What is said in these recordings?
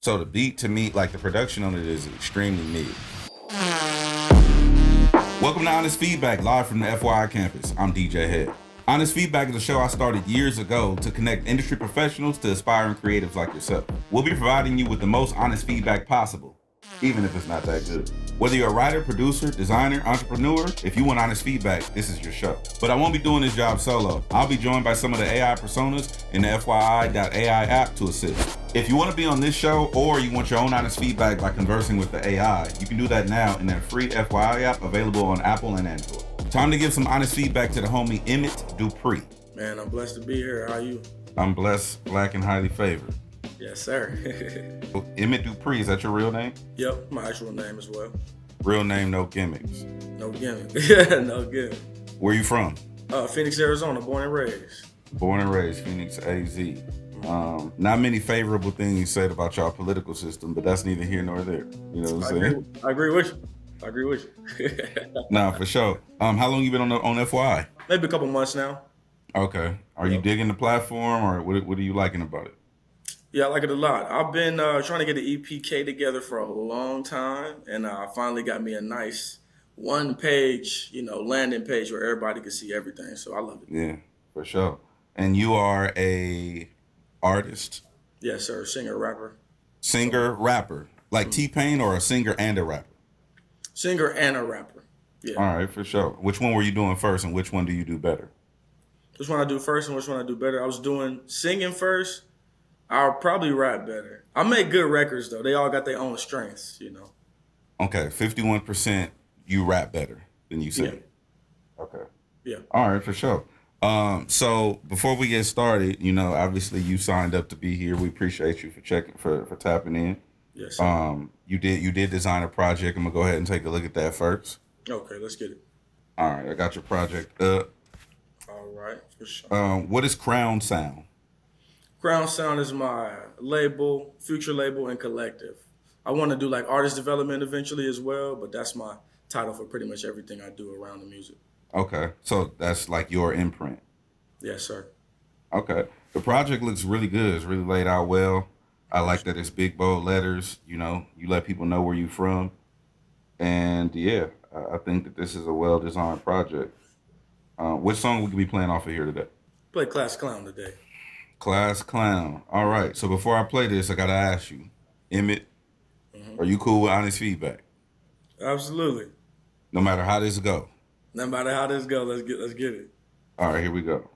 So the beat to me, like the production on it is extremely neat. Welcome to Honest Feedback, live from the FYI campus. I'm DJ Hed. Honest Feedback is a show I started years ago to connect industry professionals to aspiring creatives like yourself. We'll be providing you with the most honest feedback possible, even if it's not that good. Whether you're a writer, producer, designer, entrepreneur, if you want honest feedback, this is your show. But I won't be doing this job solo. I'll be joined by some of the AI personas in the FYI.ai app to assist. If you want to be on this show or you want your own honest feedback by conversing with the AI, you can do that now in that free FYI app available on Apple and Android. Time to give some honest feedback to the homie Emmett Dupree. Man, I'm blessed to be here. How are you? I'm blessed, black, and highly favored. Yes, sir. Emmett Dupree, is that your real name? Yep, my actual name as well. Real name, no gimmicks. No gimmick. Yeah, no gimmick. Where you from? Phoenix, Arizona, born and raised. Born and raised, Phoenix, AZ. Not many favorable things said about y'all political system, but that's neither here nor there. You know what I'm saying? I agree with you. Nah, for sure. How long you been on FYI? Maybe a couple months now. Okay. Are you digging the platform, or what are you liking about it? Yeah, I like it a lot. I've been trying to get the EPK together for a long time, and I finally got me a nice one-page, landing page where everybody can see everything. So I love it. Yeah, for sure. And you are a artist? Yes, sir. Singer, rapper. Singer, rapper. Like T-Pain, or a singer and a rapper? Singer and a rapper. Yeah. All right, for sure. Which one were you doing first, and which one do you do better? Which one I do first and which one I do better? I was doing singing first. I'll probably rap better. I make good records, though. They all got their own strengths, Okay, 51% you rap better than you sing. Yeah. Okay. Yeah. All right, for sure. So before we get started, obviously you signed up to be here. We appreciate you for tapping in. Yes, sir. You did design a project. I'm gonna go ahead and take a look at that first. Okay, let's get it. All right, I got your project up. All right, for sure. What is Crown Sound? Crown Sound is my label, future label, and collective. I want to do like artist development eventually as well, but that's my title for pretty much everything I do around the music. Okay, so that's like your imprint. Yes, sir. Okay, the project looks really good. It's really laid out well. I like that it's big, bold letters. You let people know where you're from. And yeah, I think that this is a well-designed project. Which song we could be playing off of here today? Play Class Clown today. Class Clown. All right. So before I play this, I got to ask you, Emmett, are you cool with honest feedback? Absolutely. No matter how this go? No matter how this go, let's get it. All right, here we go.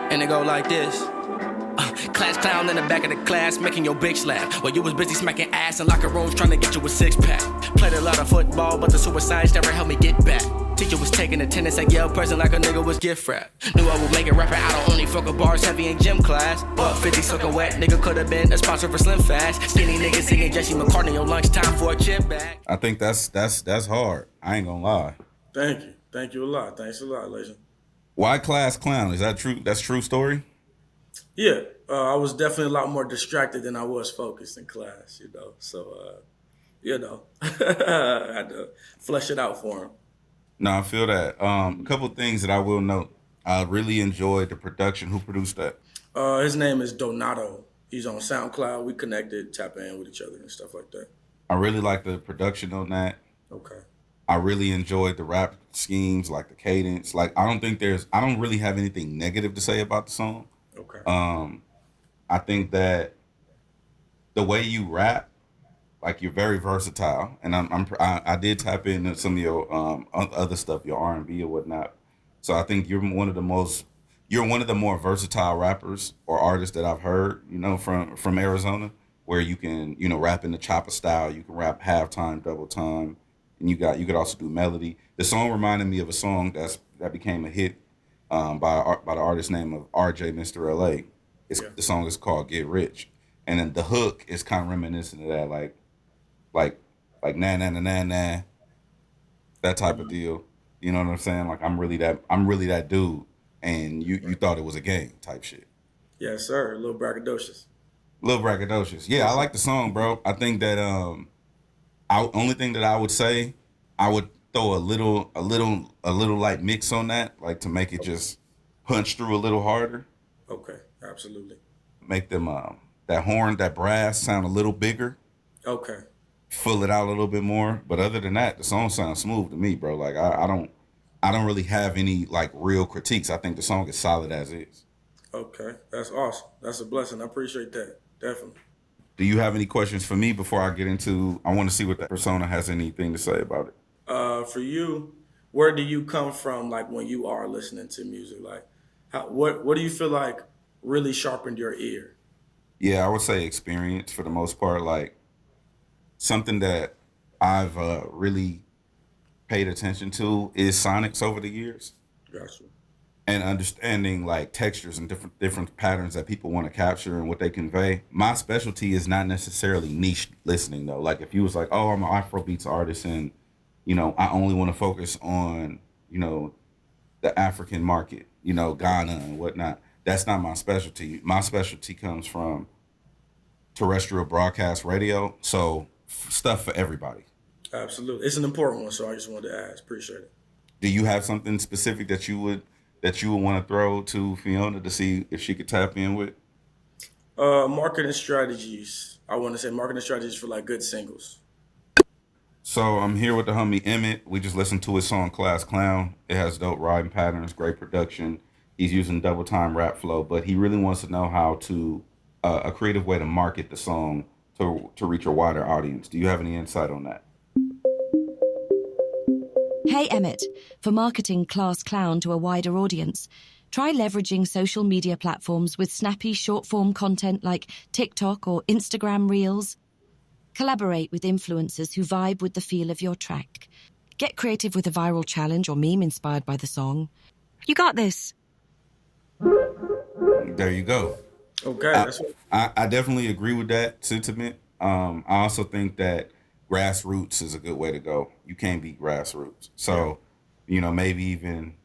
And it go like this. Class clown in the back of the class, making your bitch laugh. While you was busy smacking ass in locker rooms trying to get you a six-pack. Played a lot of football, but the suicides never helped me get back. Teacher was taking attendance at Yale present like a nigga was gift wrap. Knew I would make it rapper out of only fucking bars heavy in gym class. But 50 soaking wet, nigga could have been a sponsor for Slim Fast. Skinny niggas singing Jesse McCartney on lunchtime for a chip bag. I think that's hard. I ain't gonna lie. Thank you a lot. Thanks a lot, legend. Why Class Clown? Is that true? That's true story? Yeah, I was definitely a lot more distracted than I was focused in class, So, I had to flesh it out for him. No, I feel that. A couple of things that I will note. I really enjoyed the production. Who produced that? His name is Donato. He's on SoundCloud. We connected, tap in with each other and stuff like that. I really like the production on that. Okay. I really enjoyed the rap schemes, like the cadence. Like, I don't really have anything negative to say about the song. Okay. I think that the way you rap, like, you're very versatile, and I did tap into some of your other stuff, your R&B or whatnot. So I think you're one of the more versatile rappers or artists that I've heard, from Arizona, where you can, rap in the chopper style. You can rap halftime, double time, and you could also do melody. The song reminded me of a song that became a hit by the artist name of RJ Mr. LA. The song is called Get Rich, and then the hook is kind of reminiscent of that, like nah nah nah nah nah, that type of deal. You know what I'm saying? Like, I'm really that dude, and you thought it was a game type shit. Yes, sir. A little braggadocious. Yeah, I like the song, bro. I think that only thing that I would say, throw a little light mix on that, like to make it just punch through a little harder. Okay, absolutely. Make them that horn, that brass sound a little bigger. Okay. Fill it out a little bit more. But other than that, the song sounds smooth to me, bro. Like I don't really have any like real critiques. I think the song is solid as is. Okay, that's awesome. That's a blessing. I appreciate that. Definitely. Do you have any questions for me before I get into? I want to see what that persona has anything to say about it. For you, where do you come from? Like when you are listening to music, like what do you feel like really sharpened your ear? Yeah, I would say experience for the most part. Like something that I've really paid attention to is sonics over the years Gotcha. and understanding like textures and different patterns that people want to capture and what they convey. My specialty is not necessarily niche listening though. Like if you was like, oh, I'm an Afrobeats artist and I only want to focus on the African market, Ghana and whatnot. That's not my specialty. My specialty comes from terrestrial broadcast radio, so stuff for everybody. Absolutely. It's an important one, so I just wanted to ask. Appreciate it. Do you have something specific that you would want to throw to Fiona to see if she could tap in with? Marketing strategies. I want to say marketing strategies for like good singles. So I'm here with the homie Emmett. We just listened to his song Class Clown. It has dope rhyme patterns, great production. He's using double time rap flow, but he really wants to know how to a creative way to market the song to reach a wider audience. Do you have any insight on that? Hey Emmett, for marketing Class Clown to a wider audience, try leveraging social media platforms with snappy short-form content like TikTok or Instagram Reels. Collaborate with influencers who vibe with the feel of your track. Get creative with a viral challenge or meme inspired by the song. You got this. There you go. Okay. That's what, I definitely agree with that sentiment. I also think that grassroots is a good way to go. You can't beat grassroots. So, maybe even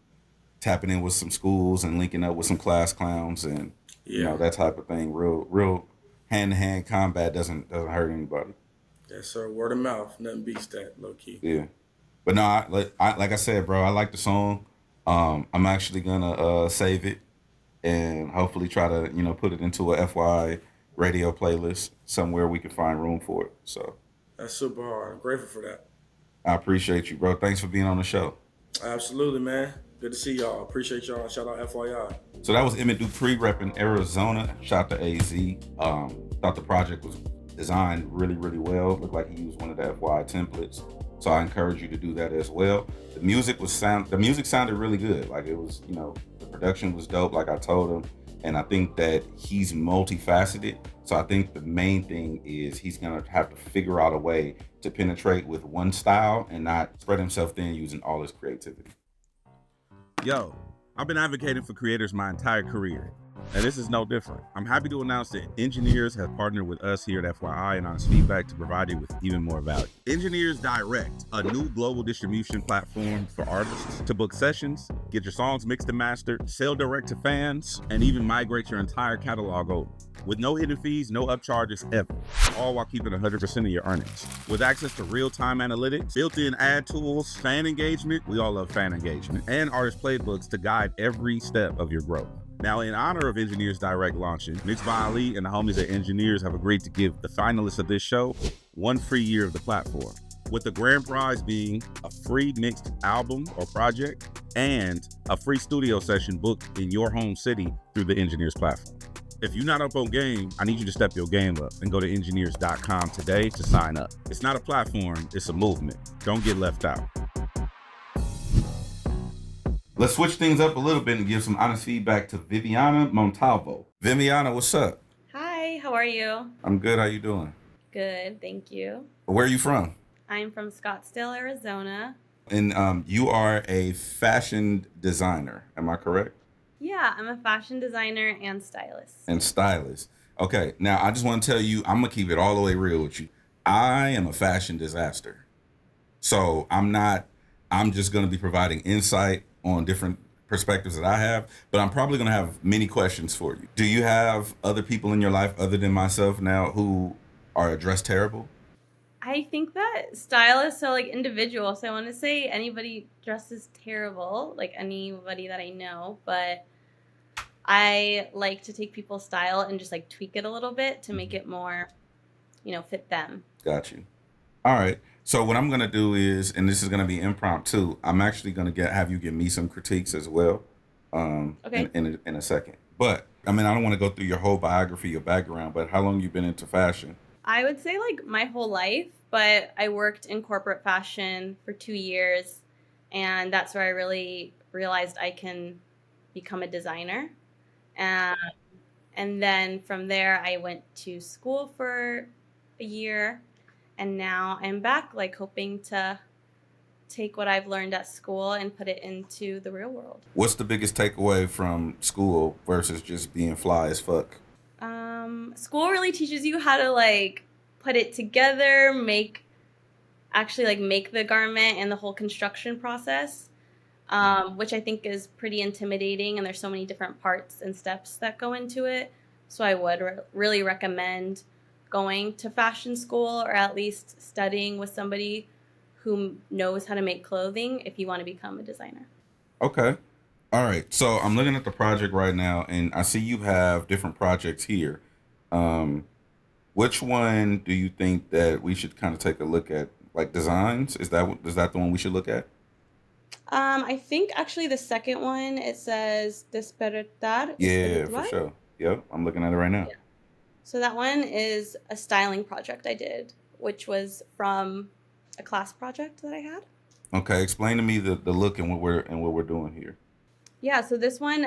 tapping in with some schools and linking up with some class clowns and that type of thing. Real hand-to-hand combat doesn't hurt anybody. yes, sir. Word of mouth. Nothing beats that, low key. Yeah. But no, like I said, bro, I like the song. I'm actually gonna save it and hopefully try to put it into a FYI radio playlist somewhere we can find room for it. So That's super hard. I'm grateful for that. I appreciate you, bro. Thanks for being on the show. Absolutely, man. Good to see y'all. Appreciate y'all. Shout out FYI. So that was Emmett Dupree repping Arizona. Shout out to AZ. Thought the project was designed really, really well. Looked like he used one of the FYI templates. So I encourage you to do that as well. The music sounded really good. Like it was, the production was dope, like I told him. And I think that he's multifaceted. So I think the main thing is he's gonna have to figure out a way to penetrate with one style and not spread himself thin using all his creativity. Yo, I've been advocating for creators my entire career, and this is no different. I'm happy to announce that Engineers has partnered with us here at FYI and Honest Feedback to provide you with even more value. Engineers Direct, a new global distribution platform for artists to book sessions, get your songs mixed and mastered, sell direct to fans, and even migrate your entire catalog over. With no hidden fees, no upcharges ever, all while keeping 100% of your earnings. With access to real-time analytics, built-in ad tools, fan engagement, we all love fan engagement, and artist playbooks to guide every step of your growth. Now, in honor of Engineers Direct launching, Mixed by Ali and the homies at Engineers have agreed to give the finalists of this show 1 free year of the platform, with the grand prize being a free mixed album or project and a free studio session booked in your home city through the Engineers platform. If you're not up on game, I need you to step your game up and go to engineers.com today to sign up. It's not a platform, it's a movement. Don't get left out. Let's switch things up a little bit and give some honest feedback to Viviana Montalvo. Viviana, what's up? Hi, how are you? I'm good. How you doing? Good, thank you. Where are you from? I'm from Scottsdale, Arizona. And you are a fashion designer. Am I correct? Yeah, I'm a fashion designer and stylist. And stylist. Okay, now I just want to tell you, I'm going to keep it all the way real with you. I am a fashion disaster. So I'm just going to be providing insight on different perspectives that I have, but I'm probably going to have many questions for you. Do you have other people in your life other than myself now who are dressed terrible? I think that style is so like individual. So I want to say anybody dresses terrible, like anybody that I know, but I like to take people's style and just like tweak it a little bit to make it more, fit them. Got you. All right. So what I'm gonna do is, and this is gonna be impromptu. I'm actually gonna have you give me some critiques as well, Okay. in a second. But I mean, I don't want to go through your whole biography, your background. But how long you been into fashion? I would say like my whole life, but I worked in corporate fashion for 2 years, and that's where I really realized I can become a designer. Um, and then from there, I went to school for a year, and now I'm back, like hoping to take what I've learned at school and put it into the real world. What's the biggest takeaway from school versus just being fly as fuck? School really teaches you how to like put it together, make the garment and the whole construction process, which I think is pretty intimidating. And there's so many different parts and steps that go into it. So I would really recommend going to fashion school or at least studying with somebody who knows how to make clothing if you want to become a designer. Okay. All right. So I'm looking at the project right now, and I see you have different projects here. Which one do you think that we should kind of take a look at? Like designs? Is that the one we should look at? I think actually the second one, it says despertar Yeah, for espiritual. sure. Yep, I'm looking at it right now. Yeah. So that one is a styling project I did, which was from a class project that I had. Okay, explain to me the look and what we're doing here. Yeah, so this one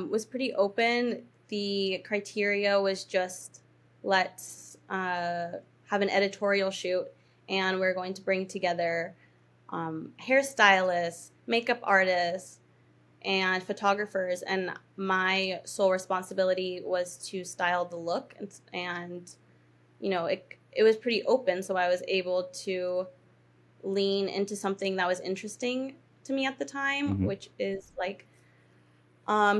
was pretty open. The criteria was just let's have an editorial shoot, and we're going to bring together hairstylists, makeup artists, and photographers. And my sole responsibility was to style the look, and it was pretty open, so I was able to lean into something that was interesting to me at the time, Hmm. which is like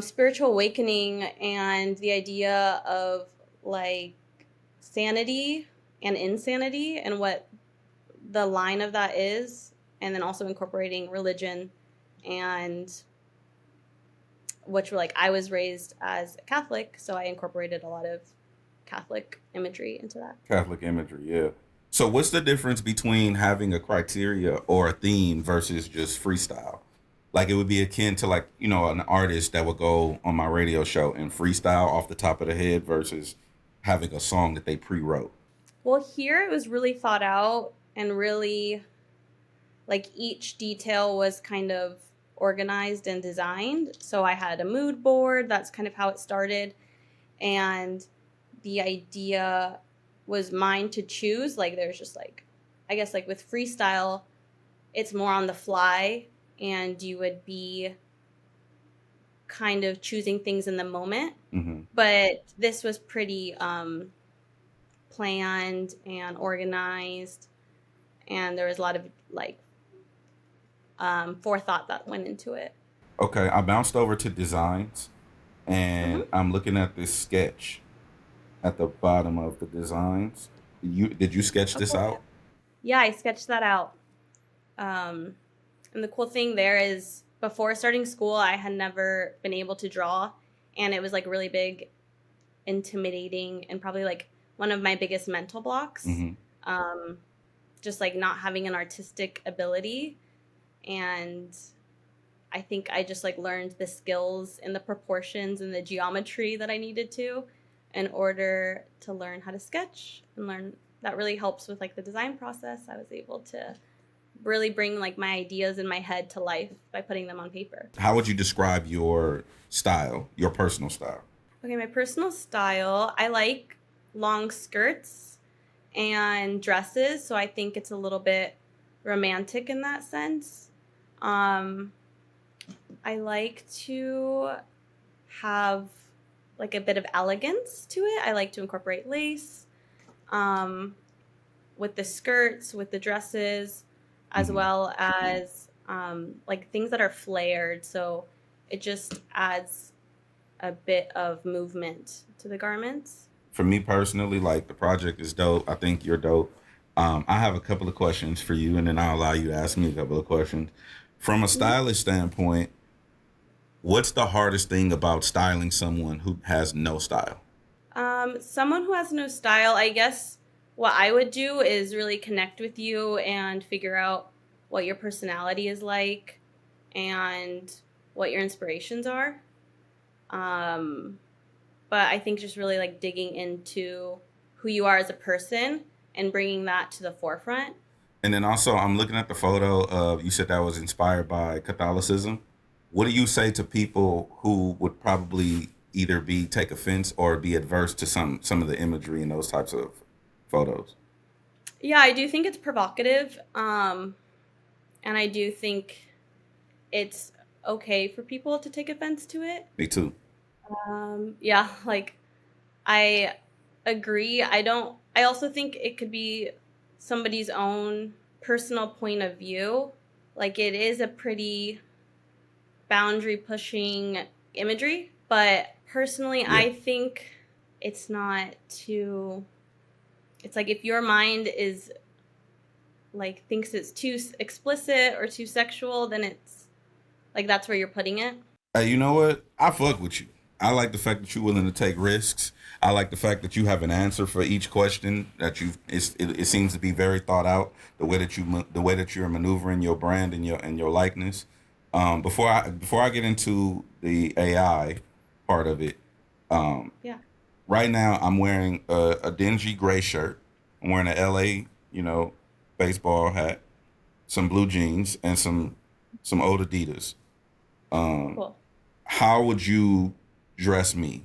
spiritual awakening and the idea of like sanity and insanity and what the line of that is, and then also incorporating religion, and which were like I was raised as a Catholic, so I incorporated a lot of Catholic imagery into that. Catholic imagery, yeah. So what's the difference between having a criteria or a theme versus just freestyle? Like it would be akin to like, an artist that would go on my radio show and freestyle off the top of the head versus having a song that they pre-wrote. Well, here it was really thought out and really like each detail was kind of organized and designed. So I had a mood board. That's kind of how it started. And the idea was mine to choose. Like there's just like, I guess like with freestyle, it's more on the fly and you would be kind of choosing things in the moment. Hmm. But this was pretty planned and organized. And there was a lot of like forethought that went into it. Okay, I bounced over to designs and Hmm. I'm looking at this sketch at the bottom of the designs. Did you sketch this Okay. out? Yeah, I sketched that out. Um, and the cool thing there is before starting school, I had never been able to draw. And it was like really big, intimidating, and probably like one of my biggest mental blocks. Hmm. Um, just like not having an artistic ability. And I think I just like learned the skills and the proportions and the geometry that I needed to in order to learn how to sketch and learn. That really helps with like the design process. I was able to really bring like my ideas in my head to life by putting them on paper. How would you describe your style, your personal style? Okay, my personal style, I like long skirts and dresses, so I think it's a little bit romantic in that sense. I like to have like a bit of elegance to it. I like to incorporate lace with the skirts, with the dresses, as Mhm. well as like things that are flared. So it just adds a bit of movement to the garments. For me personally, like the project is dope. I think you're dope. I have a couple of questions for you, and then I'll allow you to ask me a couple of questions. From a stylist standpoint, what's the hardest thing about styling someone who has no style? Someone who has no style, I guess what I would do is really connect with you and figure out what your personality is like and what your inspirations are. Um, but I think just really like digging into who you are as a person and bringing that to the forefront. And then also, I'm looking at the photo of you said that was inspired by Catholicism. What do you say to people who would probably either be take offense or be adverse to some of the imagery in those types of photos? Yeah, I do think it's provocative. And I do think it's okay for people to take offense to it. Me too. Yeah, like I agree. I also think it could be somebody's own personal point of view. Like it is a pretty boundary pushing imagery, but personally, Yeah. I think it's not too, it's like if your mind is like thinks it's too explicit or too sexual, then it's like that's where you're putting it. Hey, you know what? I fuck with you. I like the fact that you're willing to take risks. I like the fact that you have an answer for each question. That it seems to be very thought out. The way that you're maneuvering your brand and your likeness. Before I get into the AI part of it, Yeah. right now I'm wearing a dingy gray shirt. I'm wearing an LA, baseball hat, some blue jeans, and some old Adidas. Cool. How would you dress me?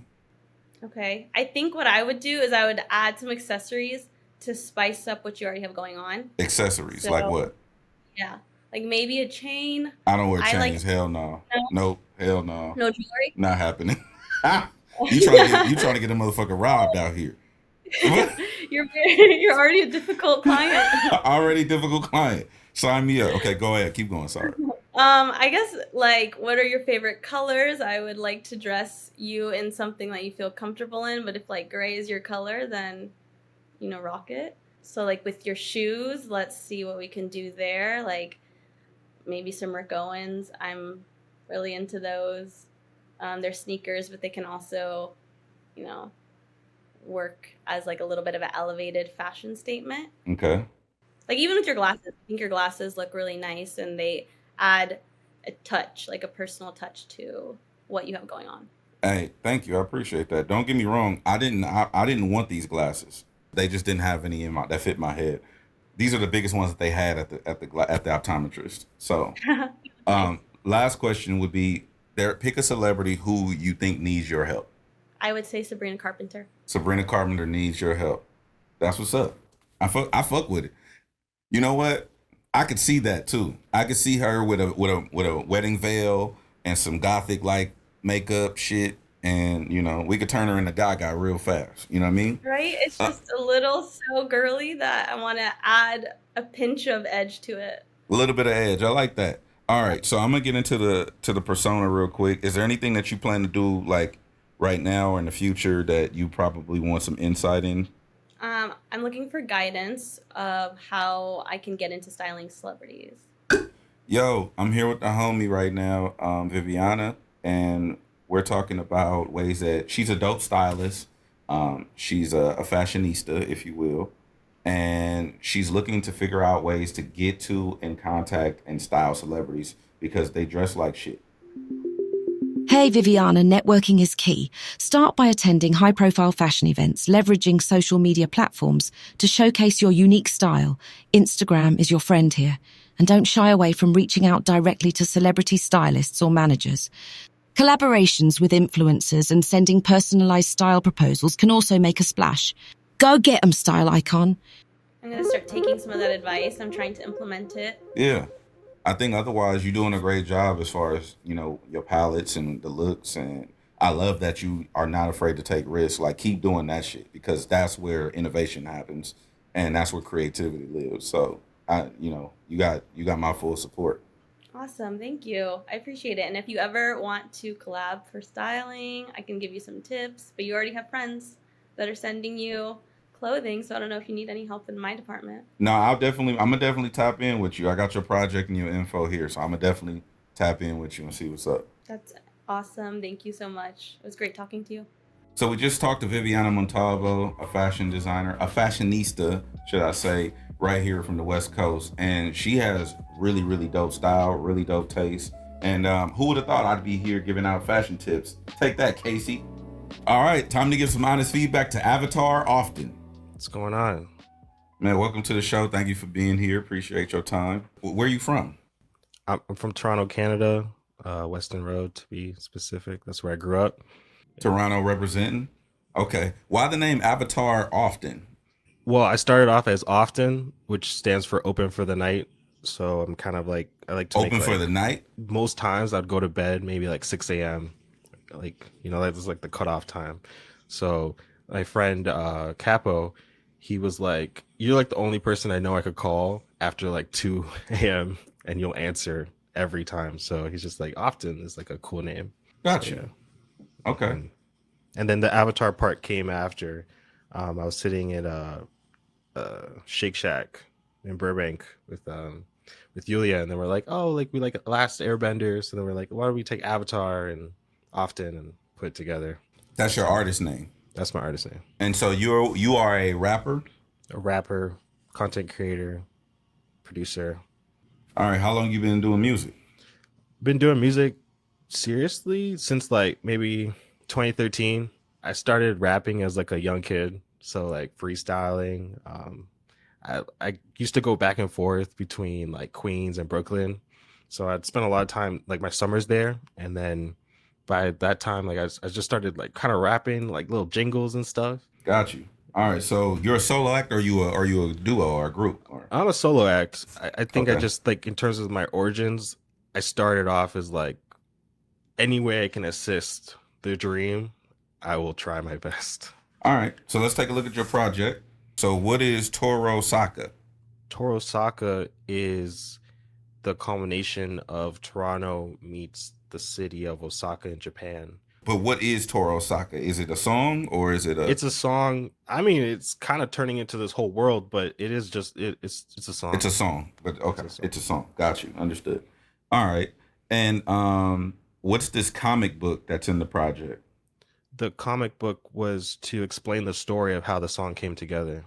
Okay. I think what I would do is I would add some accessories to spice up what you already have going on. Accessories, like So, what? yeah. Like maybe a chain. I don't wear I like chains. Hell no. no, Nope. Hell no. no jewelry. Not happening. Yeah. You trying to get a motherfucker robbed out here. You're already a difficult client. Already difficult client. Sign me up. Okay, go ahead. Keep going. Sorry. I guess like what are your favorite colors? I would like to dress you in something that you feel comfortable in, but if like gray is your color, then rock it. So like with your shoes, let's see what we can do there. Like maybe some Rick Owens. I'm really into those. They're sneakers, but they can also, you know, work as like a little bit of an elevated fashion statement. Okay. Like even with your glasses, I think your glasses look really nice and they add a touch, like a personal touch to what you have going on. Hey, thank you. I appreciate that. Don't get me wrong. I didn't want these glasses. They just didn't have any that fit my head. These are the biggest ones that they had at the optometrist. So, Nice. last question would be there. Pick a celebrity who you think needs your help. I would say Sabrina Carpenter. Sabrina Carpenter needs your help. That's what's up. I fuck with it. You know what? I could see that too. I could see her with a wedding veil and some gothic like makeup shit, and we could turn her into Gaga real fast. You know what I mean? Right? It's just a little so girly that I want to add a pinch of edge to it. A little bit of edge. I like that. All right, so I'm gonna get into the persona real quick. Is there anything that you plan to do like right now or in the future that you probably want some insight in? I'm looking for guidance of how I can get into styling celebrities. Yo, I'm here with the homie right now, Viviana, and we're talking about ways that she's a dope stylist. She's a fashionista, if you will, and she's looking to figure out ways to get to and contact and style celebrities because they dress like shit. Hey Viviana, networking is key. Start by attending high-profile fashion events, leveraging social media platforms to showcase your unique style. Instagram is your friend here. And don't shy away from reaching out directly to celebrity stylists or managers. Collaborations with influencers and sending personalized style proposals can also make a splash. Go get 'em, style icon. I'm going to start taking some of that advice. I'm trying to implement it. Yeah. I think otherwise you're doing a great job as far as, your palettes and the looks. And I love that you are not afraid to take risks. Like keep doing that shit because that's where innovation happens and that's where creativity lives. So you got my full support. Awesome. Thank you. I appreciate it. And if you ever want to collab for styling, I can give you some tips, but you already have friends that are sending you clothing, so I don't know if you need any help in my department. No, I'm gonna definitely tap in with you. I got your project and your info here, so I'm gonna definitely tap in with you and see what's up. That's awesome. Thank you so much. It was great talking to you. So we just talked to Viviana Montalvo, a fashion designer, a fashionista, should I say, right here from the West Coast. And she has really, really dope style, really dope taste. And who would have thought I'd be here giving out fashion tips? Take that, Casey. All right, time to give some honest feedback to Avatar Often. What's going on? Man, welcome to the show. Thank you for being here. Appreciate your time. Where are you from? I'm from Toronto, Canada, Western Road to be specific. That's where I grew up. Toronto representing. Okay. Why the name Avatar Often? Well, I started off as Often, which stands for Open for the Night. So I'm kind of like, I like to Open make, for like, the night? most times I'd go to bed maybe like 6 a.m. Like, you know, that was like the cutoff time. So my friend Capo, he was like, you're like the only person I know I could call after like 2 a.m. and you'll answer every time. So he's just like, Often is like a cool name. Gotcha. So, yeah. Okay. And then the Avatar part came after. I was sitting at Shake Shack in Burbank with Yulia, and then we're like, oh, like we like Last Airbender, so then we're like, why don't we take Avatar and Often and put it together? That's your artist name. That's my artist name. And so you are a rapper? A rapper, content creator, producer. All right. How long you been doing music? Been doing music seriously since like maybe 2013. I started rapping as like a young kid, so like freestyling. I used to go back and forth between like Queens and Brooklyn, so I'd spend a lot of time like my summers there, and then by that time like I just started like kind of rapping like little jingles and stuff. Got you. All right. So you're a solo act, or are you a duo or a group? Or... I'm a solo act. I think Okay. I just like in terms of my origins, I started off as like any way I can assist the dream, I will try my best. All right. So let's take a look at your project. So what is Toro Saka? Toro Saka is the culmination of Toronto meets the city of Osaka in Japan. But what is Toro Saka? Is it a song or is it a... It's a song. I mean, it's kind of turning into this whole world, but it is just it's a song. It's a song. But okay, It's a song. it's a song. Got you. Understood. All right. And what's this comic book that's in the project? The comic book was to explain the story of how the song came together.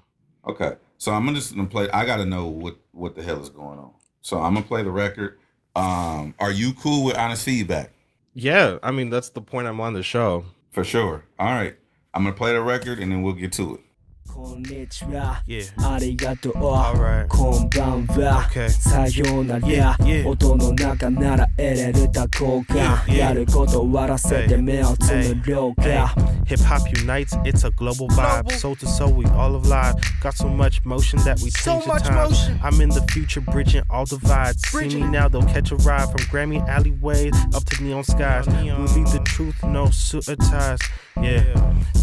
Okay. So I'm just gonna play. I gotta know what the hell is going on. So I'm gonna play the record. Are you cool with honest feedback? Yeah, I mean that's the point I'm on the show. For sure. All right. I'm gonna play the record and then we'll get to it. こんにちは、 Yeah. ありがとう、 Alright. こんばんは、 Okay. さようなら、 Yeah, yeah. 音の中なら得れる多幸感、 Yeah, yeah. やること終わらせて目をつむ了解、 Hip hop unites, it's a global vibe. Soul to soul, we all alive. Got so much motion that we change the times. I'm in the future, bridging all divides. See me now, they'll catch a ride from Grammy alleyways up to neon skies. We'll be the truth, no suit or ties. Yeah,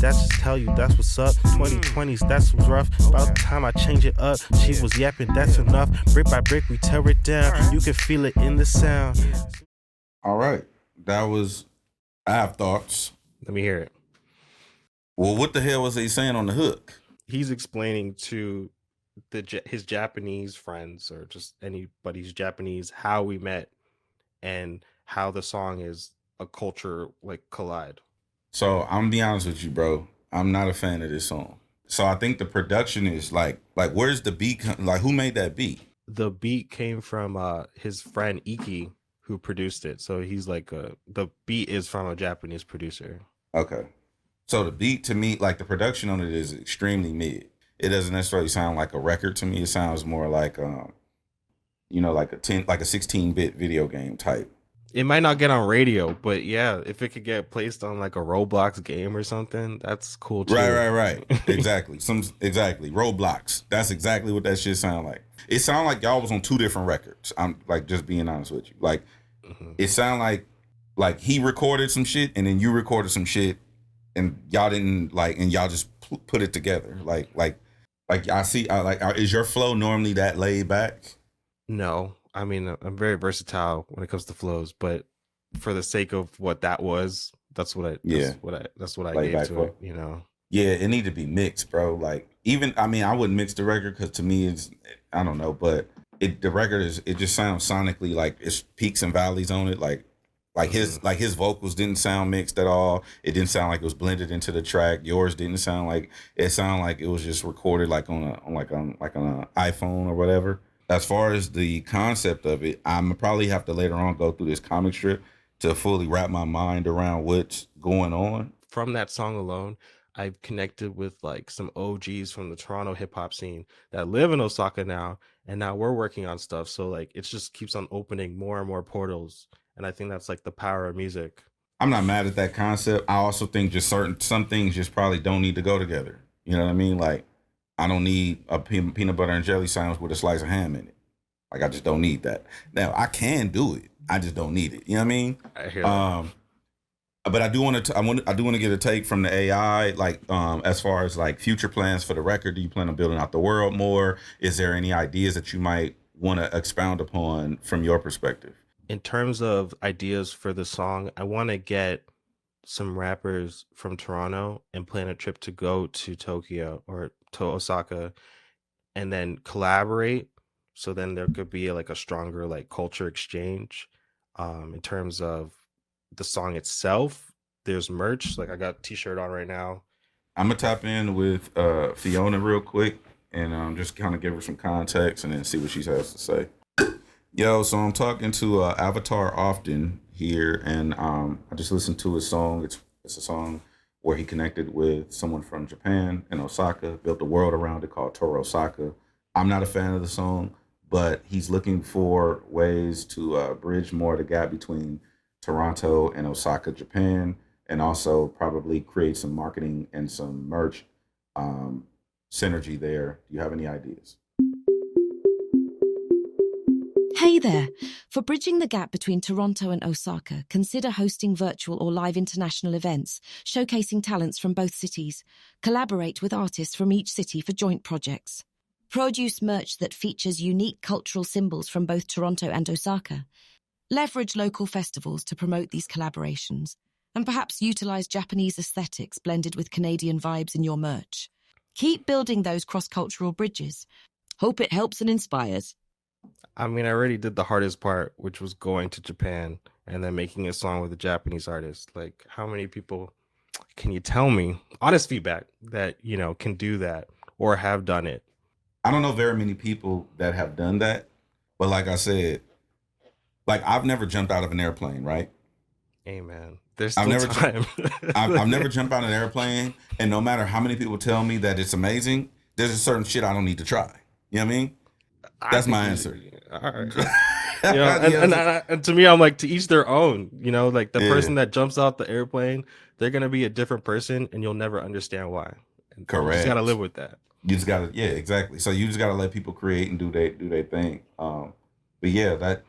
that's just tell you that's what's up. 2020s, that's what's rough. About the time I change it up, she was yapping, that's enough. Brick by brick, we tear it down. You can feel it in the sound. All right. That was I Have Thoughts. Let me hear it. Well, what the hell was he saying on the hook? He's explaining to his Japanese friends or just anybody's Japanese how we met and how the song is a culture like collide. So I'm gonna be honest with you, bro. I'm not a fan of this song. So I think the production is like where's the beat? Like who made that beat? The beat came from his friend Iki, who produced it. So he's like the beat is from a Japanese producer. Okay. So the beat to me, like the production on it is extremely mid. It doesn't necessarily sound like a record to me. It sounds more like like a 16-bit video game type. It might not get on radio, but yeah, if it could get placed on like a Roblox game or something, that's cool too. Right. Exactly. Exactly. Roblox. That's exactly what that shit sound like. It sound like y'all was on two different records. I'm like just being honest with you. Like it sound like he recorded some shit and then you recorded some shit and y'all didn't and y'all just put it together. Like I see. Is your flow normally that laid back? No, I mean I'm very versatile when it comes to flows, but for the sake of what that was, that's what I Yeah. that's what I Laid gave back to flow. it. You know. Yeah, it need to be mixed, bro. Like even I mean, I wouldn't mix the record because to me it's I don't know, but the record is it just sounds sonically like it's peaks and valleys on it. Like his vocals didn't sound mixed at all. It didn't sound like it was blended into the track. Yours didn't sound like it sounded like it was just recorded like on an iPhone or whatever. As far as the concept of it, I'm probably have to later on go through this comic strip to fully wrap my mind around what's going on. From that song alone, I've connected with like some OGs from the Toronto hip hop scene that live in Osaka now, and now we're working on stuff. So like it just keeps on opening more and more portals, and I think that's like the power of music. I'm not mad at that concept. I also think just some things just probably don't need to go together. You know what I mean? Like I don't need a peanut butter and jelly sandwich with a slice of ham in it. Like I just don't need that. Now I can do it. I just don't need it. You know what I mean? I hear that. But I do want to get a take from the AI, like as far as like future plans for the record. Do you plan on building out the world more? Is there any ideas that you might want to expound upon from your perspective? In terms of ideas for the song, I want to get some rappers from Toronto and plan a trip to go to Tokyo or to Osaka and then collaborate. So then there could be like a stronger like culture exchange. In terms of the song itself, there's merch. Like I got a t-shirt on right now. I'm gonna tap in with Fiona real quick and just kind of give her some context and then see what she has to say. Yo, so I'm talking to Avatar often here, and I just listened to his song. It's a song where he connected with someone from Japan in Osaka, built a world around it called Toro Osaka. I'm not a fan of the song, but he's looking for ways to bridge more of the gap between Toronto and Osaka, Japan, and also probably create some marketing and some merch synergy there. Do you have any ideas? Hey there! For bridging the gap between Toronto and Osaka, consider hosting virtual or live international events, showcasing talents from both cities. Collaborate with artists from each city for joint projects. Produce merch that features unique cultural symbols from both Toronto and Osaka. Leverage local festivals to promote these collaborations, and perhaps utilize Japanese aesthetics blended with Canadian vibes in your merch. Keep building those cross-cultural bridges. Hope it helps and inspires. I mean, I already did the hardest part, which was going to Japan and then making a song with a Japanese artist. Like, how many people can you tell me, honest feedback, that, you know, can do that or have done it? I don't know very many people that have done that, but like I said, like I've never jumped out of an airplane, right? Amen. There's still time. I've never jumped out of an airplane, and no matter how many people tell me that it's amazing, there's a certain shit I don't need to try. You know what I mean? That's my answer. All right. You know, and to me, I'm like, to each their own. You know, like the person that jumps out the airplane, they're gonna be a different person, and you'll never understand why. And correct. You just gotta live with that. You just gotta, yeah, exactly. So you just gotta let people create and do their thing. But yeah, that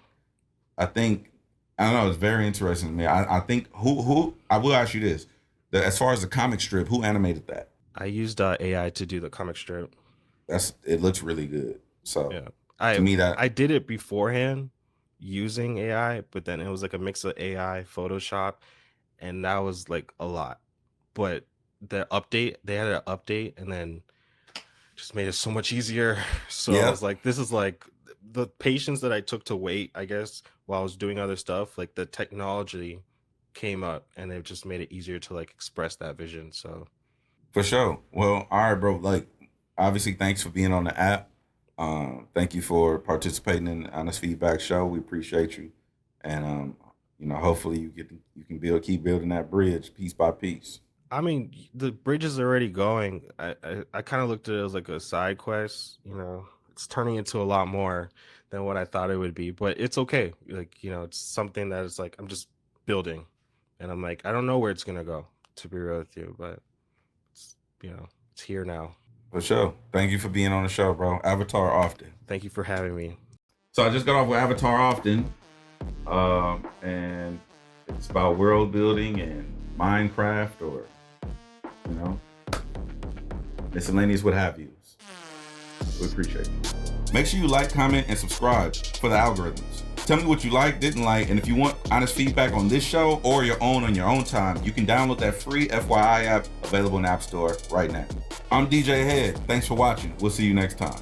I think I don't know. It's very interesting to me. I think who I will ask you this: as far as the comic strip, who animated that? I used AI to do the comic strip. It looks really good. So yeah. I did it beforehand using AI, but then it was like a mix of AI, Photoshop, and that was like a lot. But they had an update and then just made it so much easier. So I was like, this is like the patience that I took to wait, I guess, while I was doing other stuff, like the technology came up and it just made it easier to like express that vision. So for sure. Well, all right, bro. Like obviously thanks for being on the app. Thank you for participating in the Honest Feedback Show. We appreciate you, and you know, hopefully you can keep building that bridge piece by piece. I mean, the bridge is already going. I kind of looked at it as like a side quest. You know, it's turning into a lot more than what I thought it would be, but it's okay. Like, you know, it's something that is like I'm just building, and I'm like I don't know where it's gonna go, to be real with you, but it's, you know, it's here now. For sure. Thank you for being on the show, bro. Avatar Often. Thank you for having me. So I just got off with Avatar Often, and it's about world building and Minecraft or, you know, miscellaneous what have yous. We appreciate it. Make sure you like, comment, and subscribe for the algorithms. Tell me what you like, didn't like, and if you want honest feedback on this show or your own on your own time, you can download that free FYI app available in the App Store right now. I'm DJ Hed. Thanks for watching. We'll see you next time.